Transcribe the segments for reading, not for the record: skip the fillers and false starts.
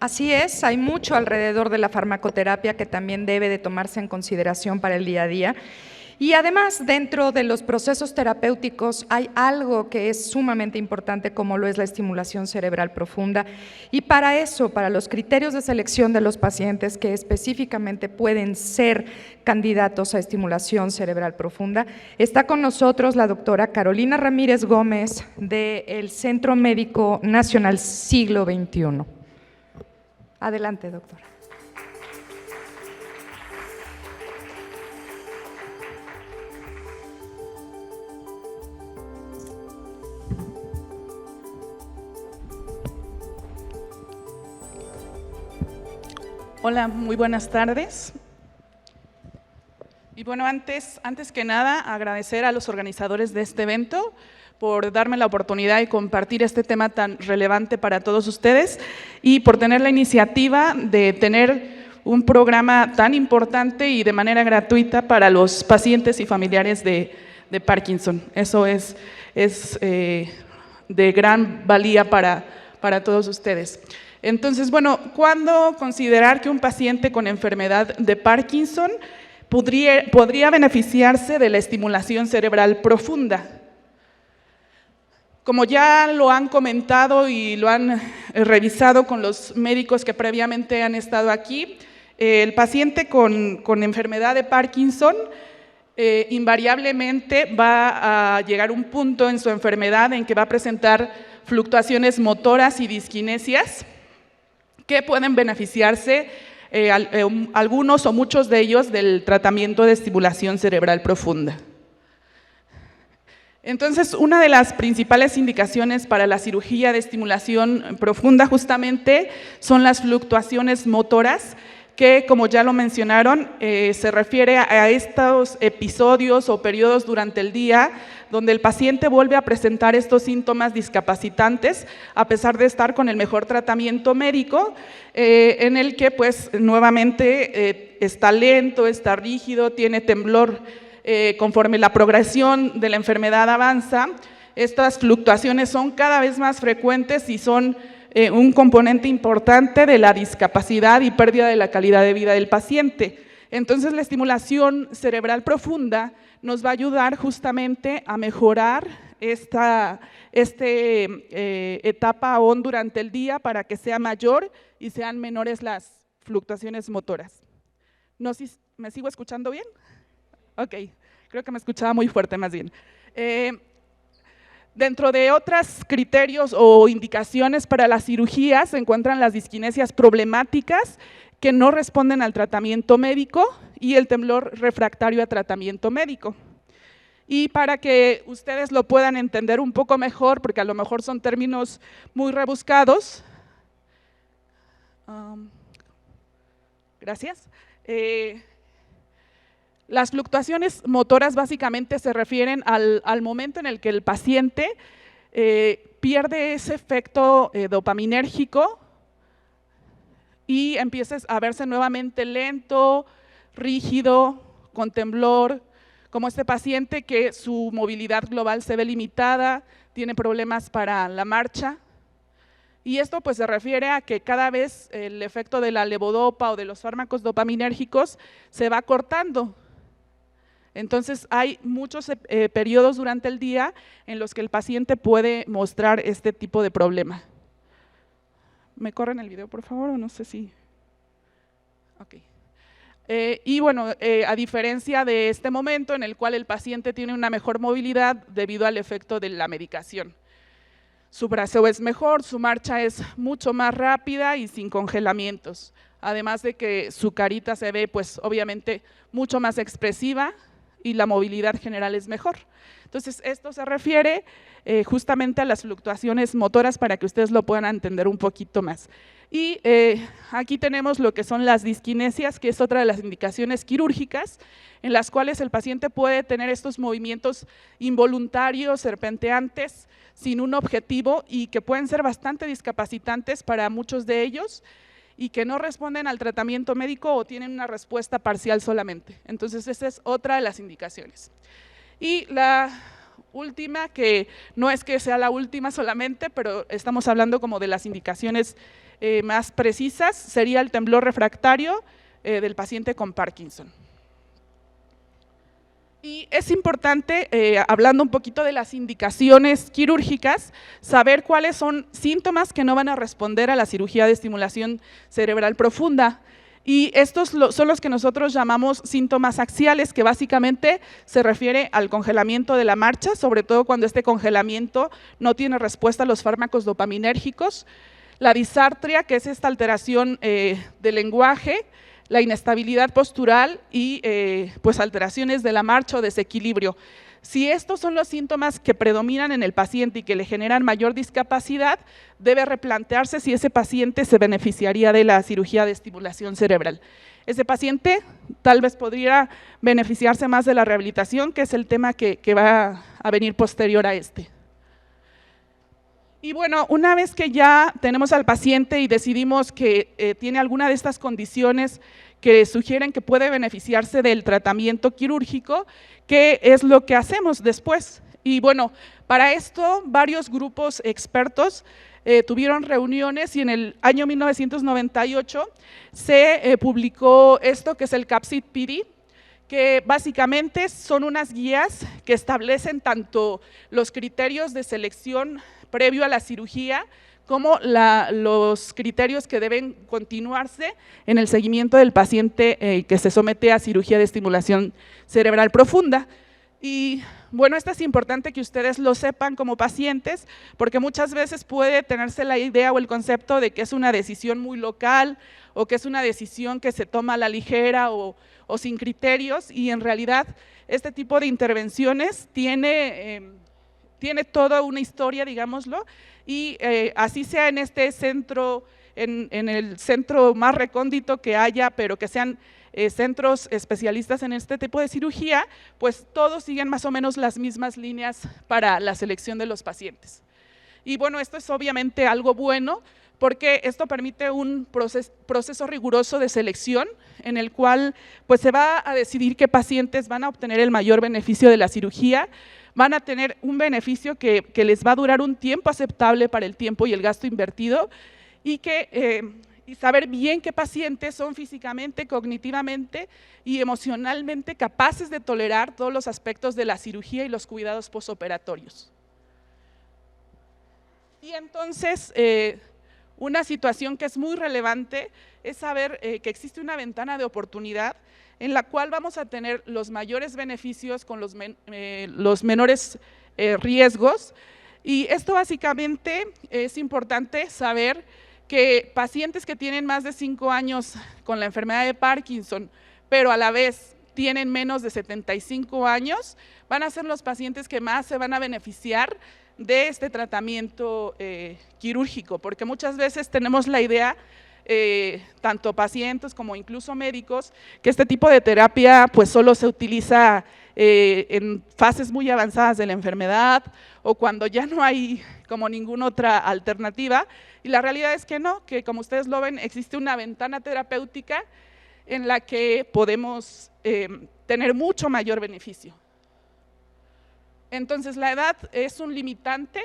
Así es, hay mucho alrededor de la farmacoterapia que también debe de tomarse en consideración para el día a día. Y además, dentro de los procesos terapéuticos hay algo que es sumamente importante, como lo es la estimulación cerebral profunda. Y para eso, para los criterios de selección de los pacientes que específicamente pueden ser candidatos a estimulación cerebral profunda, está con nosotros la doctora Carolina Ramírez Gómez del Centro Médico Nacional Siglo XXI. Adelante, doctora. Hola, muy buenas tardes. Y bueno, antes que nada, agradecer a los organizadores de este evento por darme la oportunidad de compartir este tema tan relevante para todos ustedes y por tener la iniciativa de tener un programa tan importante y de manera gratuita para los pacientes y familiares de Parkinson. Eso es de gran valía para todos ustedes. Entonces, bueno, ¿cuándo considerar que un paciente con enfermedad de Parkinson podría beneficiarse de la estimulación cerebral profunda? Como ya lo han comentado y lo han revisado con los médicos que previamente han estado aquí, el paciente con enfermedad de Parkinson invariablemente va a llegar a un punto en su enfermedad en que va a presentar fluctuaciones motoras y disquinesias que pueden beneficiarse algunos o muchos de ellos del tratamiento de estimulación cerebral profunda. Entonces, una de las principales indicaciones para la cirugía de estimulación profunda justamente son las fluctuaciones motoras, que como ya lo mencionaron, se refiere a estos episodios o periodos durante el día donde el paciente vuelve a presentar estos síntomas discapacitantes a pesar de estar con el mejor tratamiento médico, en el que pues nuevamente está lento, está rígido, tiene temblor. Conforme la progresión de la enfermedad avanza, estas fluctuaciones son cada vez más frecuentes y son un componente importante de la discapacidad y pérdida de la calidad de vida del paciente. Entonces, la estimulación cerebral profunda nos va a ayudar justamente a mejorar esta etapa ON durante el día para que sea mayor y sean menores las fluctuaciones motoras. No sé, ¿me sigo escuchando bien? Ok, creo que me escuchaba muy fuerte más bien. Dentro de otros criterios o indicaciones para la cirugía se encuentran las disquinesias problemáticas que no responden al tratamiento médico y el temblor refractario a tratamiento médico. Y para que ustedes lo puedan entender un poco mejor, porque a lo mejor son términos muy rebuscados, gracias. Las fluctuaciones motoras básicamente se refieren al momento en el que el paciente pierde ese efecto dopaminérgico y empieza a verse nuevamente lento, rígido, con temblor, como este paciente que su movilidad global se ve limitada, tiene problemas para la marcha. Y esto pues se refiere a que cada vez el efecto de la levodopa o de los fármacos dopaminérgicos se va cortando. Entonces, hay muchos periodos durante el día en los que el paciente puede mostrar este tipo de problema. ¿Me corren el video, por favor? O no sé si… Ok. Y bueno, a diferencia de este momento en el cual el paciente tiene una mejor movilidad debido al efecto de la medicación. Su braceo es mejor, su marcha es mucho más rápida y sin congelamientos. Además de que su carita se ve, pues, obviamente, mucho más expresiva y la movilidad general es mejor. Entonces, esto se refiere justamente a las fluctuaciones motoras para que ustedes lo puedan entender un poquito más. Y aquí tenemos lo que son las disquinesias, que es otra de las indicaciones quirúrgicas, en las cuales el paciente puede tener estos movimientos involuntarios, serpenteantes, sin un objetivo y que pueden ser bastante discapacitantes para muchos de ellos, y que no responden al tratamiento médico o tienen una respuesta parcial solamente. Entonces, esa es otra de las indicaciones. Y la última, que no es que sea la última solamente, pero estamos hablando como de las indicaciones más precisas sería el temblor refractario del paciente con Parkinson. Y es importante, hablando un poquito de las indicaciones quirúrgicas, saber cuáles son síntomas que no van a responder a la cirugía de estimulación cerebral profunda. Y estos son los que nosotros llamamos síntomas axiales, que básicamente se refiere al congelamiento de la marcha, sobre todo cuando este congelamiento no tiene respuesta a los fármacos dopaminérgicos. La disartria, que es esta alteración del lenguaje, la inestabilidad postural y pues alteraciones de la marcha o desequilibrio. Si estos son los síntomas que predominan en el paciente y que le generan mayor discapacidad, debe replantearse si ese paciente se beneficiaría de la cirugía de estimulación cerebral. Ese paciente tal vez podría beneficiarse más de la rehabilitación, que es el tema que va a venir posterior a este. Y bueno, una vez que ya tenemos al paciente y decidimos que tiene alguna de estas condiciones que sugieren que puede beneficiarse del tratamiento quirúrgico, ¿qué es lo que hacemos después? Y bueno, para esto varios grupos expertos tuvieron reuniones y en el año 1998 se publicó esto que es el CAPCID-PD, que básicamente son unas guías que establecen tanto los criterios de selección previo a la cirugía, como los criterios que deben continuarse en el seguimiento del paciente que se somete a cirugía de estimulación cerebral profunda. Y bueno, esto es importante que ustedes lo sepan como pacientes, porque muchas veces puede tenerse la idea o el concepto de que es una decisión muy local o que es una decisión que se toma a la ligera o sin criterios, y en realidad este tipo de intervenciones tiene toda una historia, digámoslo, y así sea en este centro, en el centro más recóndito que haya, pero que sean centros especialistas en este tipo de cirugía, pues todos siguen más o menos las mismas líneas para la selección de los pacientes. Y bueno, esto es obviamente algo bueno, porque esto permite un proceso riguroso de selección en el cual pues, se va a decidir qué pacientes van a obtener el mayor beneficio de la cirugía, van a tener un beneficio que les va a durar un tiempo aceptable para el tiempo y el gasto invertido, y saber bien qué pacientes son físicamente, cognitivamente y emocionalmente capaces de tolerar todos los aspectos de la cirugía y los cuidados posoperatorios. Y entonces, una situación que es muy relevante es saber que existe una ventana de oportunidad en la cual vamos a tener los mayores beneficios con los menores riesgos, y esto básicamente es importante saber que pacientes que tienen más de 5 años con la enfermedad de Parkinson, pero a la vez tienen menos de 75 años, van a ser los pacientes que más se van a beneficiar de este tratamiento quirúrgico, porque muchas veces tenemos la idea, tanto pacientes como incluso médicos, que este tipo de terapia pues solo se utiliza en fases muy avanzadas de la enfermedad o cuando ya no hay como ninguna otra alternativa, y la realidad es que no, que como ustedes lo ven, existe una ventana terapéutica en la que podemos tener mucho mayor beneficio. Entonces, la edad es un limitante,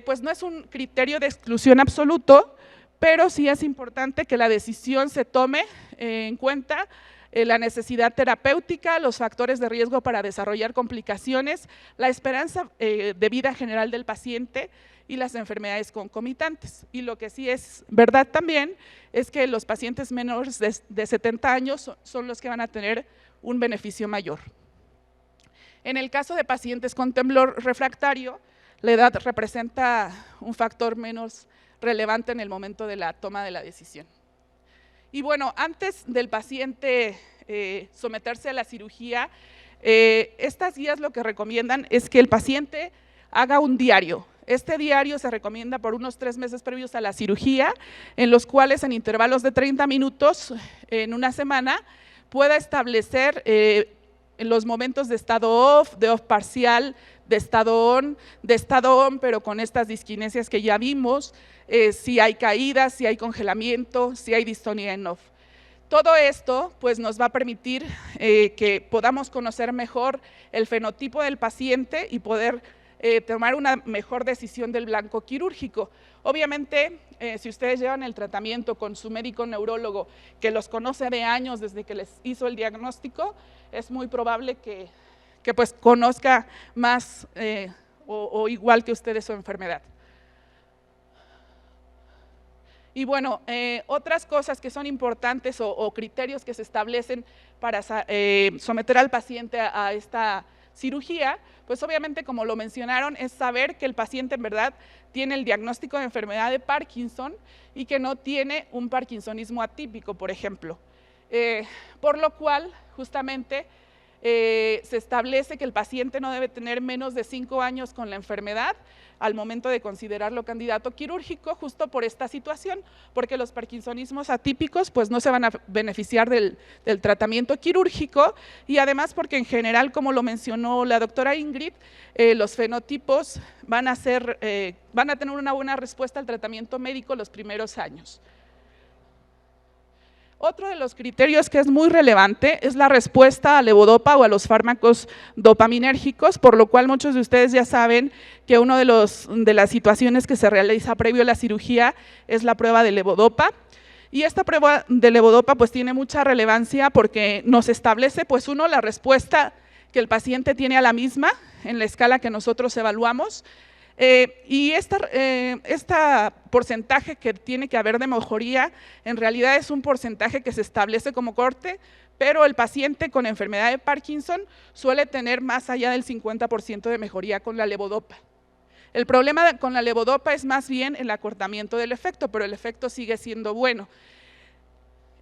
pues no es un criterio de exclusión absoluto, pero sí es importante que la decisión se tome en cuenta la necesidad terapéutica, los factores de riesgo para desarrollar complicaciones, la esperanza de vida general del paciente y las enfermedades concomitantes. Y lo que sí es verdad también es que los pacientes menores de 70 años son los que van a tener un beneficio mayor. En el caso de pacientes con temblor refractario, la edad representa un factor menos relevante en el momento de la toma de la decisión. Y bueno, antes del paciente someterse a la cirugía, estas guías lo que recomiendan es que el paciente haga un diario. Este diario se recomienda por unos 3 meses previos a la cirugía, en los cuales en intervalos de 30 minutos en una semana pueda establecer en los momentos de estado off, de off parcial, de estado on, pero con estas disquinesias que ya vimos, si hay caídas, si hay congelamiento, si hay distonía en off. Todo esto pues, nos va a permitir que podamos conocer mejor el fenotipo del paciente y poder tomar una mejor decisión del blanco quirúrgico. Obviamente, si ustedes llevan el tratamiento con su médico neurólogo, que los conoce de años desde que les hizo el diagnóstico, es muy probable que pues conozca más o igual que ustedes su enfermedad. Y bueno, otras cosas que son importantes o criterios que se establecen para someter al paciente a esta cirugía, pues obviamente, como lo mencionaron, es saber que el paciente en verdad tiene el diagnóstico de enfermedad de Parkinson y que no tiene un parkinsonismo atípico, por ejemplo. Por lo cual, justamente, se establece que el paciente no debe tener menos de 5 años con la enfermedad al momento de considerarlo candidato quirúrgico, justo por esta situación, porque los parkinsonismos atípicos pues no se van a beneficiar del tratamiento quirúrgico, y además porque en general, como lo mencionó la doctora Ingrid, los fenotipos van a tener una buena respuesta al tratamiento médico los primeros años. Otro de los criterios que es muy relevante es la respuesta a levodopa o a los fármacos dopaminérgicos, por lo cual muchos de ustedes ya saben que una de las situaciones que se realiza previo a la cirugía es la prueba de levodopa. Y esta prueba de levodopa pues tiene mucha relevancia porque nos establece pues la respuesta que el paciente tiene a la misma en la escala que nosotros evaluamos. Y este porcentaje que tiene que haber de mejoría, en realidad es un porcentaje que se establece como corte, pero el paciente con enfermedad de Parkinson suele tener más allá del 50% de mejoría con la levodopa. El problema con la levodopa es más bien el acortamiento del efecto, pero el efecto sigue siendo bueno.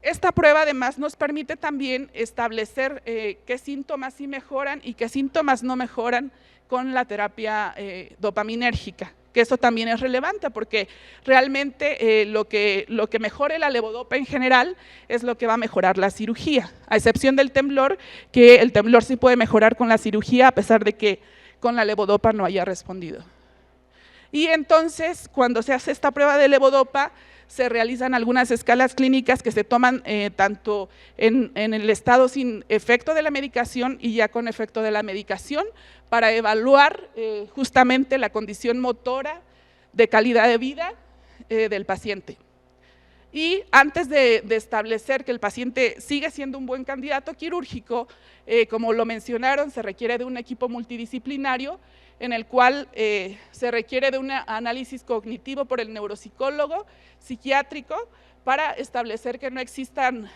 Esta prueba además nos permite también establecer qué síntomas sí mejoran y qué síntomas no mejoran con la terapia dopaminérgica, que eso también es relevante porque realmente lo que mejore la levodopa en general es lo que va a mejorar la cirugía, a excepción del temblor, que el temblor sí puede mejorar con la cirugía a pesar de que con la levodopa no haya respondido. Y entonces, cuando se hace esta prueba de levodopa, se realizan algunas escalas clínicas que se toman tanto en el estado sin efecto de la medicación y ya con efecto de la medicación para evaluar justamente la condición motora de calidad de vida del paciente. Y antes de establecer que el paciente sigue siendo un buen candidato quirúrgico, como lo mencionaron, se requiere de un equipo multidisciplinario en el cual se requiere de un análisis cognitivo por el neuropsicólogo, psiquiátrico, para establecer que no existan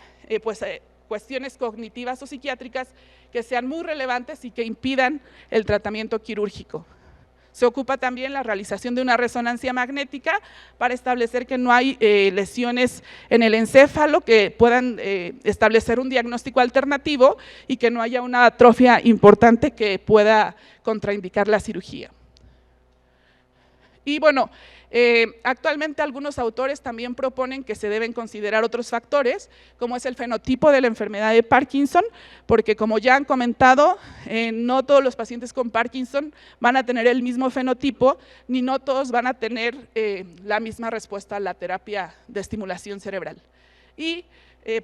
cuestiones cognitivas o psiquiátricas que sean muy relevantes y que impidan el tratamiento quirúrgico. Se ocupa también la realización de una resonancia magnética para establecer que no hay lesiones en el encéfalo que puedan establecer un diagnóstico alternativo y que no haya una atrofia importante que pueda contraindicar la cirugía. Y bueno, actualmente algunos autores también proponen que se deben considerar otros factores, como es el fenotipo de la enfermedad de Parkinson, porque como ya han comentado, no todos los pacientes con Parkinson van a tener el mismo fenotipo, ni no todos van a tener la misma respuesta a la terapia de estimulación cerebral. Y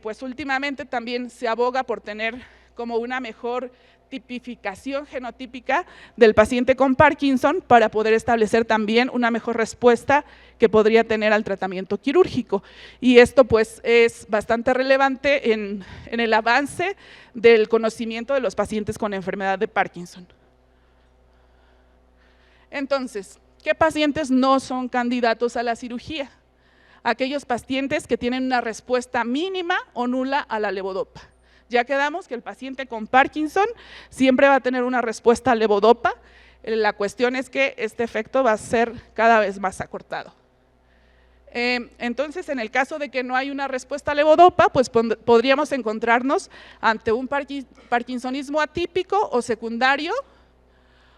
pues últimamente también se aboga por tener como una mejor tipificación genotípica del paciente con Parkinson para poder establecer también una mejor respuesta que podría tener al tratamiento quirúrgico. Y esto pues es bastante relevante en el avance del conocimiento de los pacientes con enfermedad de Parkinson. Entonces, ¿qué pacientes no son candidatos a la cirugía? Aquellos pacientes que tienen una respuesta mínima o nula a la levodopa. Ya quedamos que el paciente con Parkinson siempre va a tener una respuesta a levodopa. La cuestión es que este efecto va a ser cada vez más acortado. Entonces, en el caso de que no hay una respuesta a levodopa, pues podríamos encontrarnos ante un parkinsonismo atípico o secundario,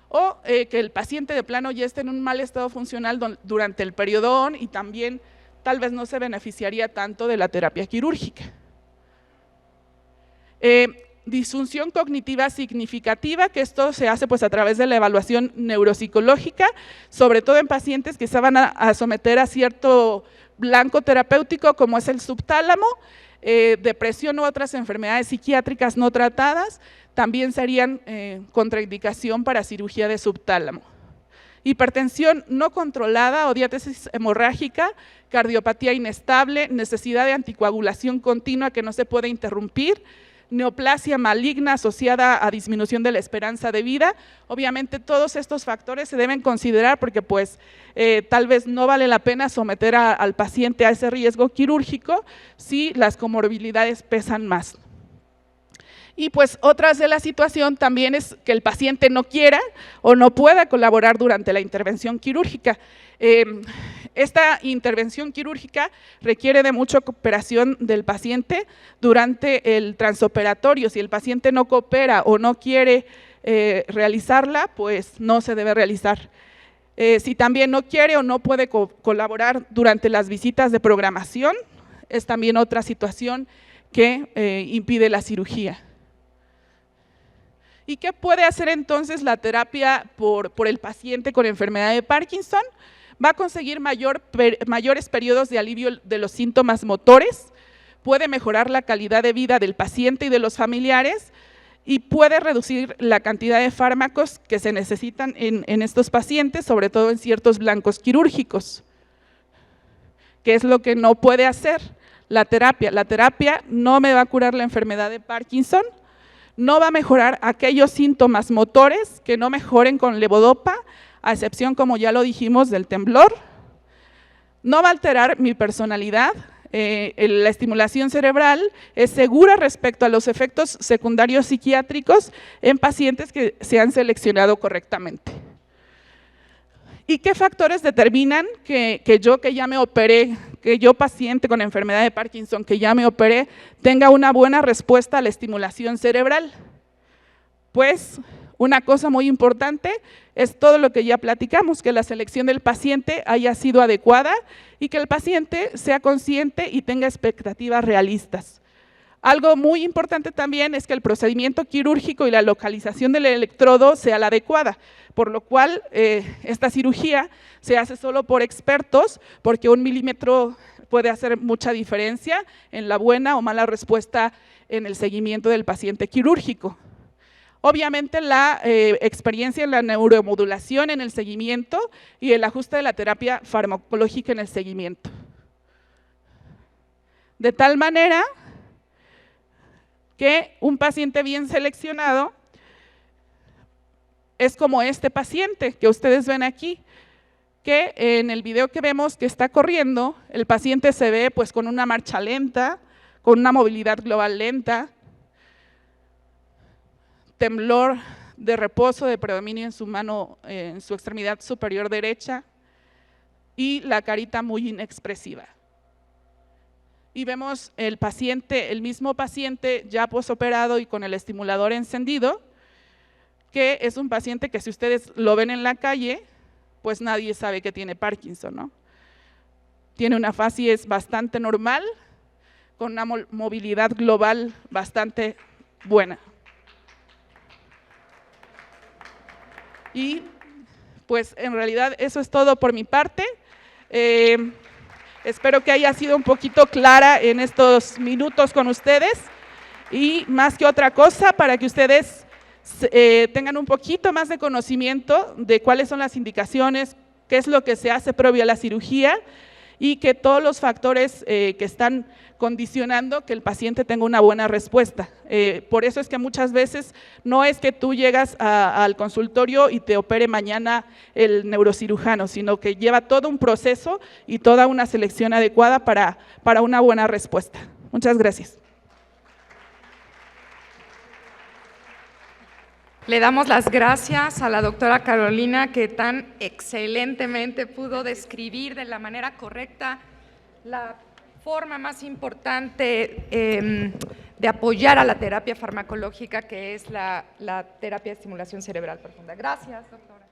o que el paciente de plano ya esté en un mal estado funcional durante el periodo ON y también tal vez no se beneficiaría tanto de la terapia quirúrgica. Disfunción cognitiva significativa, que esto se hace pues a través de la evaluación neuropsicológica, sobre todo en pacientes que se van a someter a cierto blanco terapéutico como es el subtálamo, depresión u otras enfermedades psiquiátricas no tratadas, también serían contraindicación para cirugía de subtálamo. hipertensión no controlada o diátesis hemorrágica, cardiopatía inestable, necesidad de anticoagulación continua que no se puede interrumpir, neoplasia maligna asociada a disminución de la esperanza de vida. Obviamente todos estos factores se deben considerar porque pues tal vez no vale la pena someter al paciente a ese riesgo quirúrgico si las comorbilidades pesan más. Y pues otras de la situación también es que el paciente no quiera o no pueda colaborar durante la intervención quirúrgica. Esta intervención quirúrgica requiere de mucha cooperación del paciente durante el transoperatorio. Si el paciente no coopera o no quiere realizarla, pues no se debe realizar. Si también no quiere o no puede colaborar durante las visitas de programación, es también otra situación que impide la cirugía. ¿Y qué puede hacer entonces la terapia por el paciente con enfermedad de Parkinson? Va a conseguir mayores periodos de alivio de los síntomas motores, puede mejorar la calidad de vida del paciente y de los familiares y puede reducir la cantidad de fármacos que se necesitan en estos pacientes, sobre todo en ciertos blancos quirúrgicos. ¿Qué es lo que no puede hacer la terapia? La terapia no me va a curar la enfermedad de Parkinson, no va a mejorar aquellos síntomas motores que no mejoren con levodopa, a excepción, como ya lo dijimos, del temblor. No va a alterar mi personalidad. La estimulación cerebral es segura respecto a los efectos secundarios psiquiátricos en pacientes que se han seleccionado correctamente. ¿Y qué factores determinan que yo que ya me operé, que yo paciente con enfermedad de Parkinson que ya me operé, tenga una buena respuesta a la estimulación cerebral? Pues una cosa muy importante es todo lo que ya platicamos, que la selección del paciente haya sido adecuada y que el paciente sea consciente y tenga expectativas realistas. Algo muy importante también es que el procedimiento quirúrgico y la localización del electrodo sea la adecuada, por lo cual esta cirugía se hace solo por expertos, porque 1 milímetro puede hacer mucha diferencia en la buena o mala respuesta en el seguimiento del paciente quirúrgico. Obviamente la experiencia en la neuromodulación en el seguimiento y el ajuste de la terapia farmacológica en el seguimiento. De tal manera que un paciente bien seleccionado es como este paciente que ustedes ven aquí, que en el video que vemos que está corriendo, el paciente se ve pues con una marcha lenta, con una movilidad global lenta, temblor de reposo, de predominio en su mano, en su extremidad superior derecha y la carita muy inexpresiva. Y vemos el paciente, el mismo paciente ya posoperado y con el estimulador encendido, que es un paciente que si ustedes lo ven en la calle, pues nadie sabe que tiene Parkinson, ¿no? Tiene una facies bastante normal, con una movilidad global bastante buena. Y pues en realidad eso es todo por mi parte. Espero que haya sido un poquito clara en estos minutos con ustedes y más que otra cosa para que ustedes tengan un poquito más de conocimiento de cuáles son las indicaciones, qué es lo que se hace previo a la cirugía y que todos los factores que están condicionando que el paciente tenga una buena respuesta. Por eso es que muchas veces no es que tú llegas al consultorio y te opere mañana el neurocirujano, sino que lleva todo un proceso y toda una selección adecuada para una buena respuesta. Muchas gracias. Le damos las gracias a la doctora Carolina que tan excelentemente pudo describir de la manera correcta la forma más importante de apoyar a la terapia farmacológica, que es la terapia de estimulación cerebral profunda. Gracias, doctora.